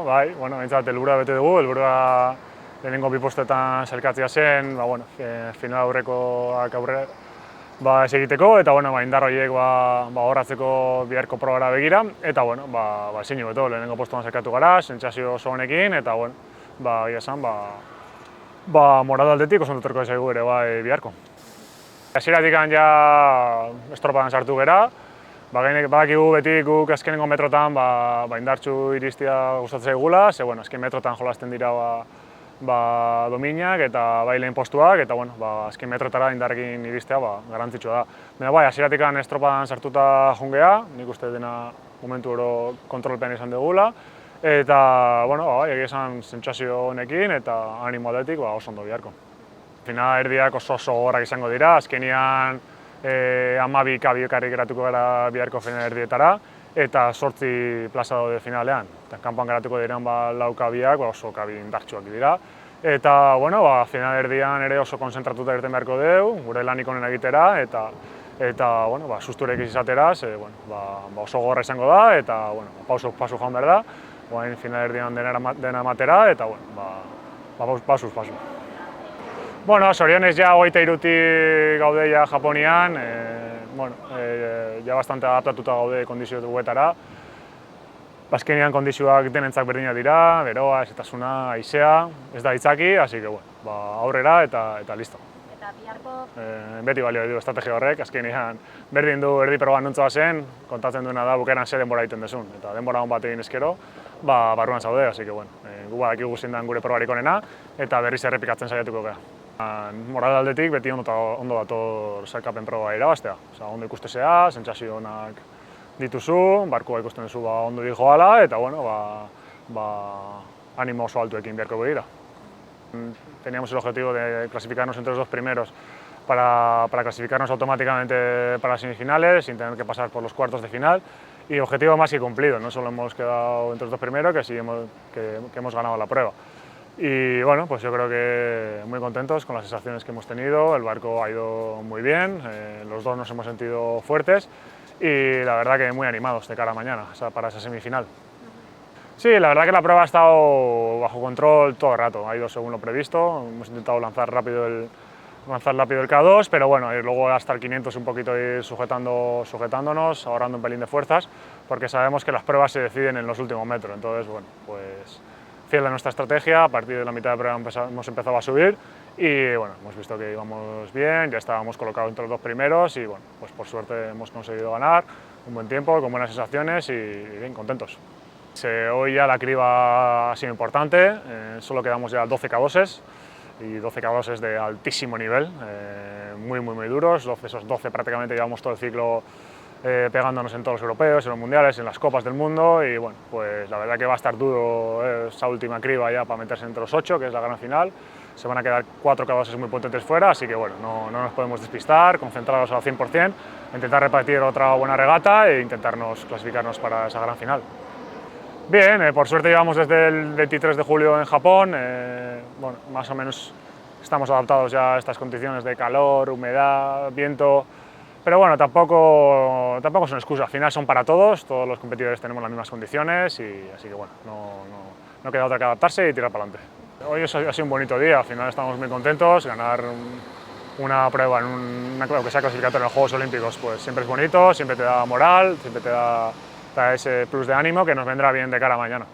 bai, behintzat helburua bete dugu, helburua lehenengo bi postetan sailkatzea zen, final aurrekoak aurre ez egiteko, eta indar horiek horratzeko biharko probara begira, eta ezin beto, lehenengo postuan sailkatu gara, sentsazio oso honekin, eta egia esan, moral aldetik oso ondotorko zaigu ere biharko. Hasieratik ja estropadan sartu gera, badakigu beti guk azkenengo metrotan indartsu iristea gustatzen zaigula, ze azken metrotan jolasten dira dominak eta lehen postuak, eta azken metrotara indarrekin iristea garrantzitsua da. Baina hasieratik estropadan sartuta jongea, nik uste dena momentu oro kontrolpean izan dugula, eta egia esan sentsazio honekin eta animo aldetik oso ondo biharko. Final erdiak oso gogorrak izango dira, azkenean 12 kabikarrik geratuko gara biharko final erdietara, eta 8 plaza daude finalean. Kanpoan geratuko diren 4 kabiak oso kabi indartsuak dira. Eta final erdian ere oso konzentratuta irten beharko dugu, gure lanik onena egitera, eta susturek izatera, oso gogorra izango da, eta pasu joan behar da, final erdian dena ematera, eta pasuz pasu. Zorionez ja 23 gaude Japonian, ja bastante adaptatuta gaude kondizio duetara. Azkenean kondizioak denentzak berdinak dira, beroa, ezetasuna, haizea, ez da itzaki, así que aurrera eta listo. Eta biharko? Beti balio du estrategia horrek, azkenean berdin du erdi proban nuntza zen, kontatzen duena da bukeran ze denbora egiten dezun, eta denbora hon bat egin ezkero, barruan zaude, así que gu badakigu zein den gure probarik onena, eta berriz errepikatzen saiatuko gara. Moral aldetik beti ondo dator sailkapen proba irabaztea. Ondo ikustezea, sentsazio onak dituzu, barkua ikusten duzu ondo dijoala, eta animo oso altuekin biharko begira. Teníamos el objetivo de clasificarnos entre los 2 primeros para clasificarnos automáticamente para las semifinales, sin tener que pasar por los cuartos de final, y objetivo más que cumplido. No solo hemos quedado entre los 2 primeros, que hemos ganado la prueba. Y pues yo creo que muy contentos con las sensaciones que hemos tenido, el barco ha ido muy bien, los dos nos hemos sentido fuertes y la verdad que muy animados de cara a mañana, para esa semifinal. Sí, la verdad que la prueba ha estado bajo control todo el rato, ha ido según lo previsto, hemos intentado lanzar rápido el K2, pero luego hasta el 500 un poquito ir sujetándonos, ahorrando un pelín de fuerzas, porque sabemos que las pruebas se deciden en los últimos metros, entonces fiel a nuestra estrategia, a partir de la mitad de prueba hemos empezado a subir y hemos visto que íbamos bien, ya estábamos colocados entre los 2 primeros y por suerte hemos conseguido ganar un buen tiempo, con buenas sensaciones y bien, contentos. Hoy ya la criba ha sido importante, solo quedamos ya 12 K2s y 12 K2s de altísimo nivel, muy duros, esos 12 prácticamente llevamos todo el ciclo pegándonos en todos los europeos, en los mundiales, en las copas del mundo y la verdad que va a estar duro esa última criba ya para meterse entre los 8, que es la gran final. Se van a quedar 4 K2s muy potentes fuera, así que no nos podemos despistar, concentrados al 100%, intentar repartir otra buena regata e intentarnos clasificarnos para esa gran final. Bien, por suerte llevamos desde el 23 de julio en Japón, más o menos estamos adaptados ya a estas condiciones de calor, humedad, viento, pero tampoco son excusas, al final son para todos los competidores tenemos las mismas condiciones y así que no queda otra que adaptarse y tirar para adelante. Hoy ha sido un bonito día, al final estamos muy contentos, ganar una prueba en una que sea clasificatoria en los Juegos Olímpicos siempre es bonito, siempre te da moral, siempre te da ese plus de ánimo que nos vendrá bien de cara a mañana.